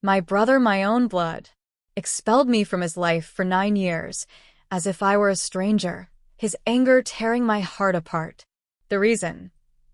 My brother, my own blood, expelled me from his life for 9 years, as if I were a stranger, his anger tearing my heart apart. The reason?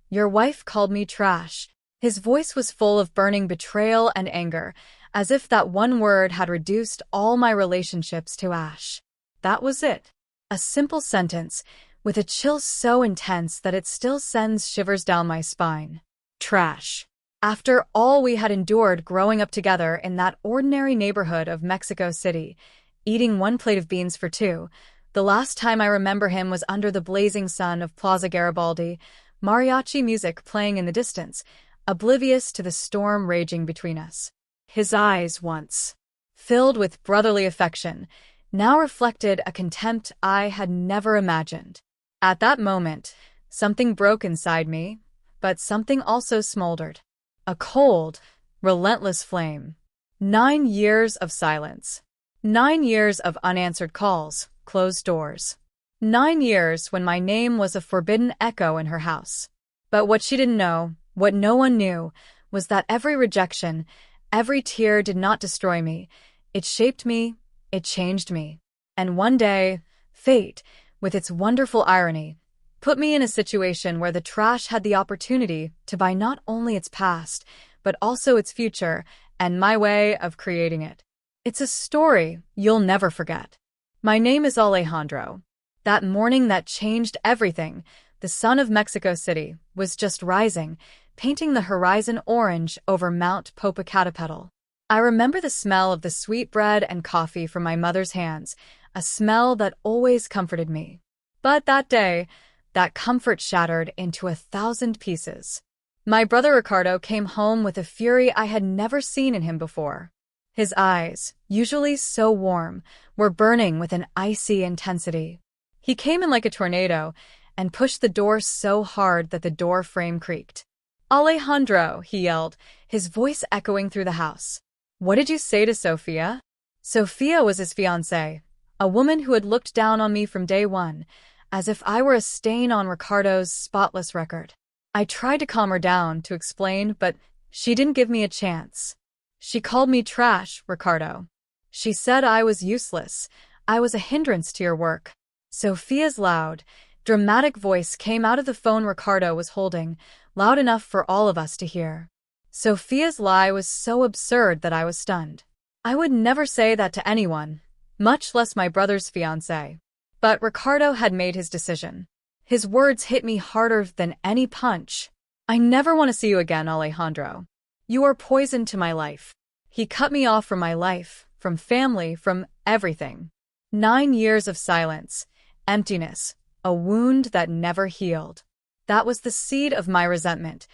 Your wife called me trash. His voice was full of burning betrayal and anger, as if that one word had reduced all my relationships to ash. That was it. A simple sentence, with a chill so intense that it still sends shivers down my spine. Trash. After all we had endured growing up together in that ordinary neighborhood of Mexico City, eating one plate of beans for two, the last time I remember him was under the blazing sun of Plaza Garibaldi, mariachi music playing in the distance, oblivious to the storm raging between us. His eyes, once filled with brotherly affection, now reflected a contempt I had never imagined. At that moment, something broke inside me, but something also smoldered. A cold, relentless flame. 9 years of silence. 9 years of unanswered calls, closed doors. 9 years when my name was a forbidden echo in her house. But what she didn't know, what no one knew, was that every rejection, every tear did not destroy me. It shaped me, it changed me. And one day, fate, with its wonderful irony, put me in a situation where the trash had the opportunity to buy not only its past, but also its future, and my way of creating it. It's a story you'll never forget. My name is Alejandro. That morning that changed everything, the sun of Mexico City was just rising, painting the horizon orange over Mount Popocatépetl. I remember the smell of the sweet bread and coffee from my mother's hands, a smell that always comforted me. But that day, that comfort shattered into 1,000 pieces. My brother Ricardo came home with a fury I had never seen in him before. His eyes, usually so warm, were burning with an icy intensity. He came in like a tornado and pushed the door so hard that the door frame creaked. "Alejandro," he yelled, his voice echoing through the house. "What did you say to Sophia?" Sophia was his fiancée, a woman who had looked down on me from day one, as if I were a stain on Ricardo's spotless record. I tried to calm her down, to explain, but she didn't give me a chance. She called me trash, Ricardo. She said I was useless. I was a hindrance to your work. Sophia's loud, dramatic voice came out of the phone Ricardo was holding, loud enough for all of us to hear. Sophia's lie was so absurd that I was stunned. I would never say that to anyone, much less my brother's fiancée. But Ricardo had made his decision. His words hit me harder than any punch. "I never want to see you again, Alejandro. You are poison to my life." He cut me off from my life, from family, from everything. 9 years of silence, emptiness, a wound that never healed. That was the seed of my resentment,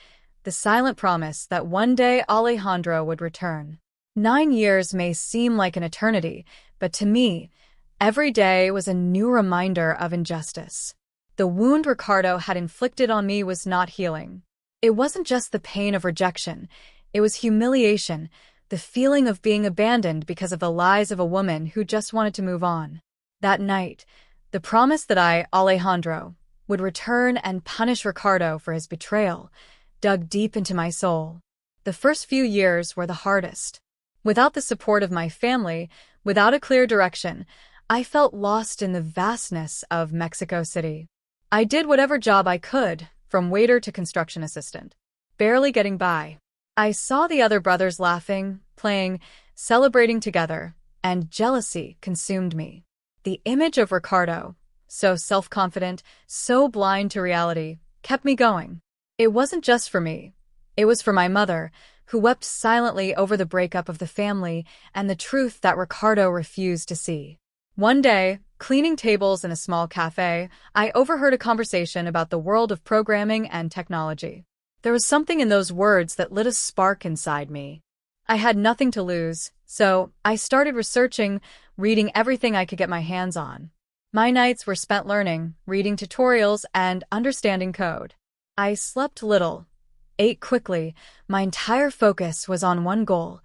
the silent promise that one day Alejandro would return. 9 years may seem like an eternity, but to me, every day was a new reminder of injustice. The wound Ricardo had inflicted on me was not healing. It wasn't just the pain of rejection, it was humiliation, the feeling of being abandoned because of the lies of a woman who just wanted to move on. That night, the promise that I, Alejandro, would return and punish Ricardo for his betrayal, dug deep into my soul. The first few years were the hardest. Without the support of my family, without a clear direction, I felt lost in the vastness of Mexico City. I did whatever job I could, from waiter to construction assistant, barely getting by. I saw the other brothers laughing, playing, celebrating together, and jealousy consumed me. The image of Ricardo, so self-confident, so blind to reality, kept me going. It wasn't just for me. It was for my mother, who wept silently over the breakup of the family and the truth that Ricardo refused to see. One day, cleaning tables in a small cafe, I overheard a conversation about the world of programming and technology. There was something in those words that lit a spark inside me. I had nothing to lose, so I started researching, reading everything I could get my hands on. My nights were spent learning, reading tutorials, and understanding code. I slept little, ate quickly. My entire focus was on one goal: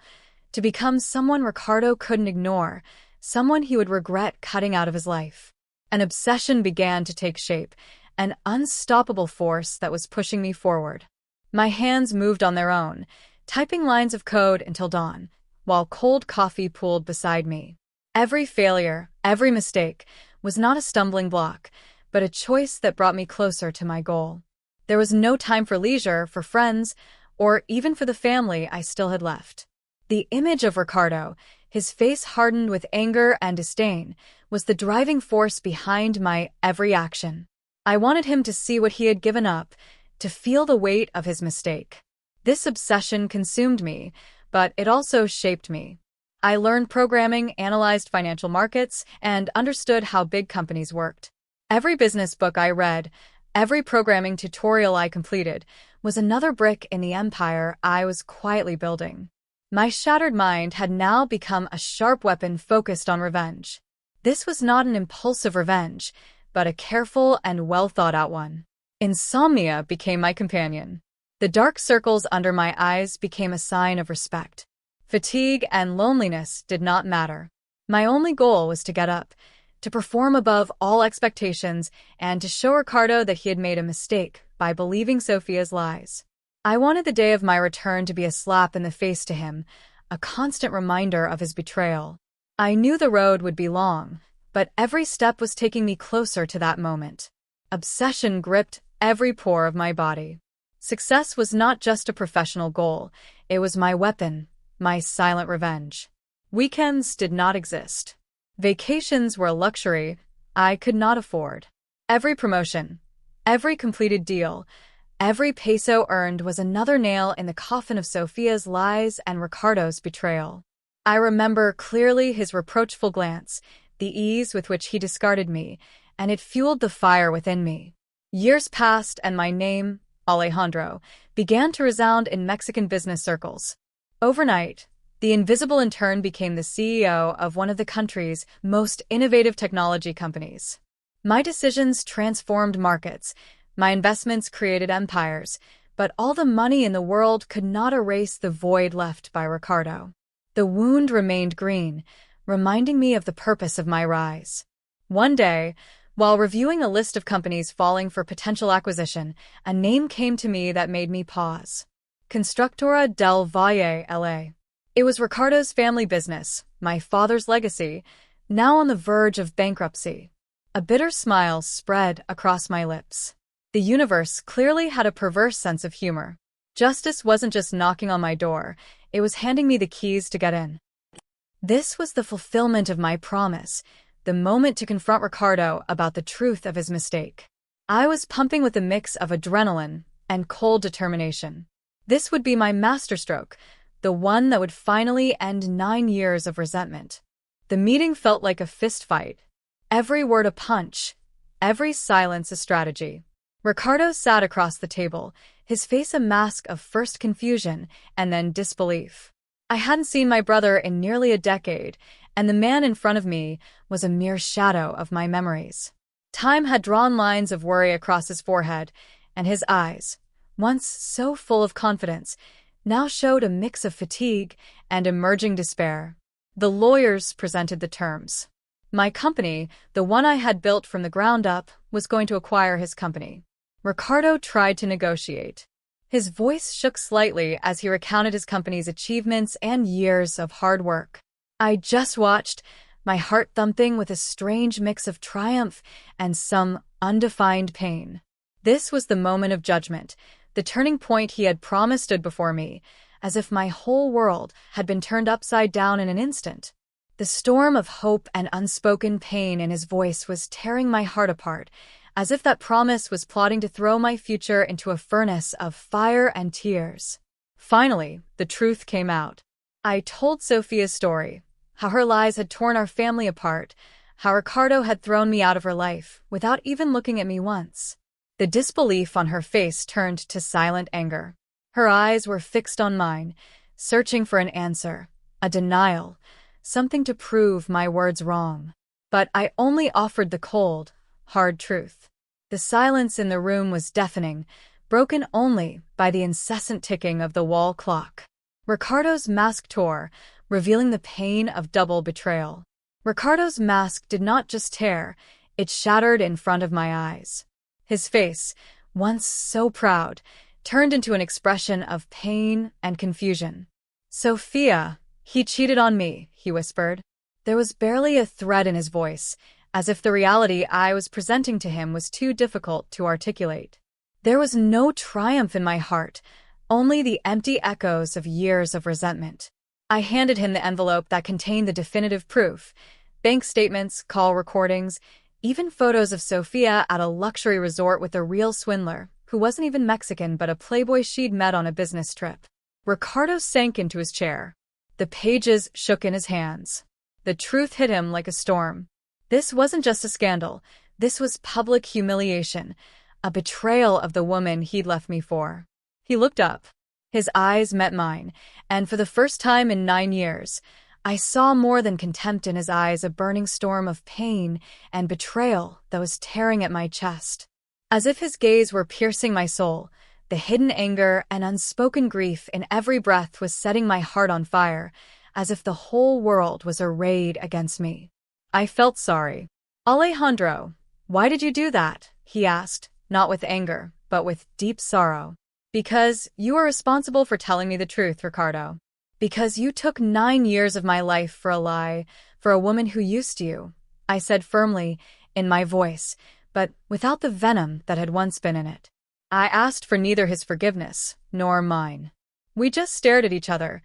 to become someone Ricardo couldn't ignore, someone he would regret cutting out of his life. An obsession began to take shape, an unstoppable force that was pushing me forward. My hands moved on their own, typing lines of code until dawn, while cold coffee pooled beside me. Every failure, every mistake, was not a stumbling block, but a choice that brought me closer to my goal. There was no time for leisure, for friends, or even for the family I still had left. The image of Ricardo, his face hardened with anger and disdain, was the driving force behind my every action. I wanted him to see what he had given up, to feel the weight of his mistake. This obsession consumed me, but it also shaped me. I learned programming, analyzed financial markets, and understood how big companies worked. Every business book I read, every programming tutorial I completed, was another brick in the empire I was quietly building. My shattered mind had now become a sharp weapon focused on revenge. This was not an impulsive revenge, but a careful and well-thought-out one. Insomnia became my companion. The dark circles under my eyes became a sign of respect. Fatigue and loneliness did not matter. My only goal was to get up, to perform above all expectations, and to show Ricardo that he had made a mistake by believing Sophia's lies. I wanted the day of my return to be a slap in the face to him, a constant reminder of his betrayal. I knew the road would be long, but every step was taking me closer to that moment. Obsession gripped every pore of my body. Success was not just a professional goal, it was my weapon, my silent revenge. Weekends did not exist. Vacations were a luxury I could not afford. Every promotion, every completed deal, every peso earned was another nail in the coffin of Sophia's lies and Ricardo's betrayal. I remember clearly his reproachful glance, the ease with which he discarded me, and it fueled the fire within me. Years passed and my name, Alejandro, began to resound in Mexican business circles. Overnight, the invisible intern became the CEO of one of the country's most innovative technology companies. My decisions transformed markets, my investments created empires, but all the money in the world could not erase the void left by Ricardo. The wound remained green, reminding me of the purpose of my rise. One day, while reviewing a list of companies falling for potential acquisition, a name came to me that made me pause. Constructora del Valle, LA. It was Ricardo's family business, my father's legacy, now on the verge of bankruptcy. A bitter smile spread across my lips. The universe clearly had a perverse sense of humor. Justice wasn't just knocking on my door, it was handing me the keys to get in. This was the fulfillment of my promise, the moment to confront Ricardo about the truth of his mistake. I was pumping with a mix of adrenaline and cold determination. This would be my masterstroke, the one that would finally end 9 years of resentment. The meeting felt like a fist fight. Every word a punch, every silence a strategy. Ricardo sat across the table, his face a mask of first confusion and then disbelief. I hadn't seen my brother in nearly a decade, and the man in front of me was a mere shadow of my memories. Time had drawn lines of worry across his forehead, and his eyes, once so full of confidence, now showed a mix of fatigue and emerging despair. The lawyers presented the terms. My company, the one I had built from the ground up, was going to acquire his company. Ricardo tried to negotiate. His voice shook slightly as he recounted his company's achievements and years of hard work. I just watched, my heart thumping with a strange mix of triumph and some undefined pain. This was the moment of judgment, the turning point he had promised stood before me, as if my whole world had been turned upside down in an instant. The storm of hope and unspoken pain in his voice was tearing my heart apart, as if that promise was plotting to throw my future into a furnace of fire and tears. Finally, the truth came out. I told Sophia's story, how her lies had torn our family apart, how Ricardo had thrown me out of her life without even looking at me once. The disbelief on her face turned to silent anger. Her eyes were fixed on mine, searching for an answer, a denial, something to prove my words wrong. But I only offered the cold, hard truth. The silence in the room was deafening, broken only by the incessant ticking of the wall clock. Ricardo's mask tore, revealing the pain of double betrayal. Ricardo's mask did not just tear, it shattered in front of my eyes. His face, once so proud, turned into an expression of pain and confusion. "Sophia," He cheated on me, he whispered. There was barely a thread in his voice, as if the reality I was presenting to him was too difficult to articulate. There was no triumph in my heart, only the empty echoes of years of resentment. I handed him the envelope that contained the definitive proof: bank statements, call recordings, even photos of Sophia at a luxury resort with a real swindler, who wasn't even Mexican but a playboy she'd met on a business trip. Ricardo sank into his chair. The pages shook in his hands. The truth hit him like a storm. This wasn't just a scandal. This was public humiliation, a betrayal of the woman he'd left me for. He looked up. His eyes met mine, and for the first time in 9 years, I saw more than contempt in his eyes, a burning storm of pain and betrayal that was tearing at my chest. As if his gaze were piercing my soul, the hidden anger and unspoken grief in every breath was setting my heart on fire, as if the whole world was arrayed against me. I felt sorry. "Alejandro, why did you do that?" he asked, not with anger, but with deep sorrow. "Because you are responsible for telling me the truth, Ricardo. Because you took 9 years of my life for a lie, for a woman who used you," I said firmly, in my voice, but without the venom that had once been in it. I asked for neither his forgiveness nor mine. We just stared at each other,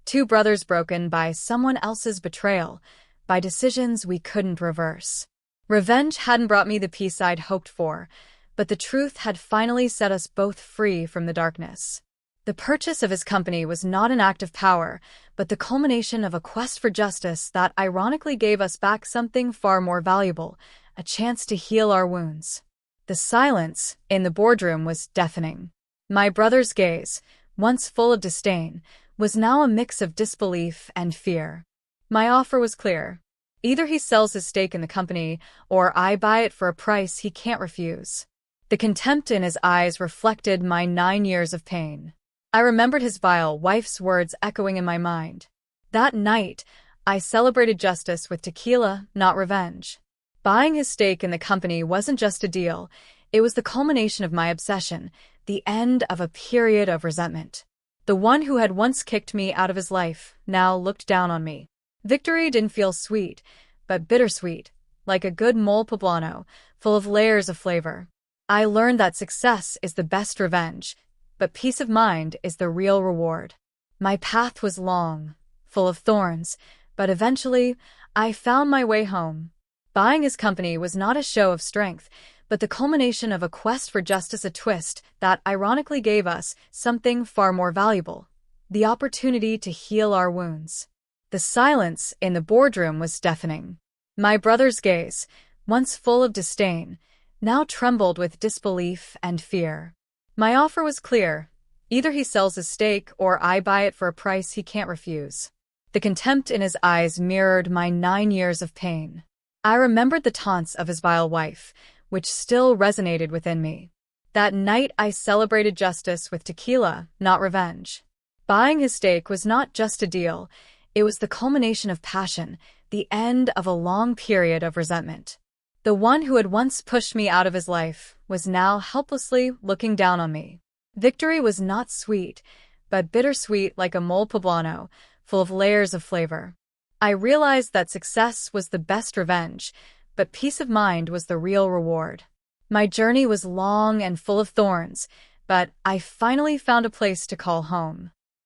two brothers broken by someone else's betrayal, by decisions we couldn't reverse. Revenge hadn't brought me the peace I'd hoped for, but the truth had finally set us both free from the darkness. The purchase of his company was not an act of power, but the culmination of a quest for justice that ironically gave us back something far more valuable: a chance to heal our wounds. The silence in the boardroom was deafening. My brother's gaze, once full of disdain, was now a mix of disbelief and fear. My offer was clear. Either he sells his stake in the company, or I buy it for a price he can't refuse. The contempt in his eyes reflected my 9 years of pain. I remembered his vile wife's words echoing in my mind. That night, I celebrated justice with tequila, not revenge. Buying his stake in the company wasn't just a deal, it was the culmination of my obsession, the end of a period of resentment. The one who had once kicked me out of his life now looked down on me. Victory didn't feel sweet, but bittersweet, like a good mole poblano, full of layers of flavor. I learned that success is the best revenge, but peace of mind is the real reward. My path was long, full of thorns, but eventually, I found my way home. Buying his company was not a show of strength, but the culmination of a quest for justice, a twist that ironically gave us something far more valuable: the opportunity to heal our wounds. The silence in the boardroom was deafening. My brother's gaze, once full of disdain, now trembled with disbelief and fear. My offer was clear: either he sells his stake or I buy it for a price he can't refuse. The contempt in his eyes mirrored my 9 years of pain. I remembered the taunts of his vile wife, which still resonated within me. That night I celebrated justice with tequila, not revenge. Buying his stake was not just a deal, it was the culmination of passion, the end of a long period of resentment. The one who had once pushed me out of his life was now helplessly looking down on me. Victory was not sweet, but bittersweet, like a mole poblano, full of layers of flavor. I realized that success was the best revenge, but peace of mind was the real reward. My journey was long and full of thorns, but I finally found a place to call home.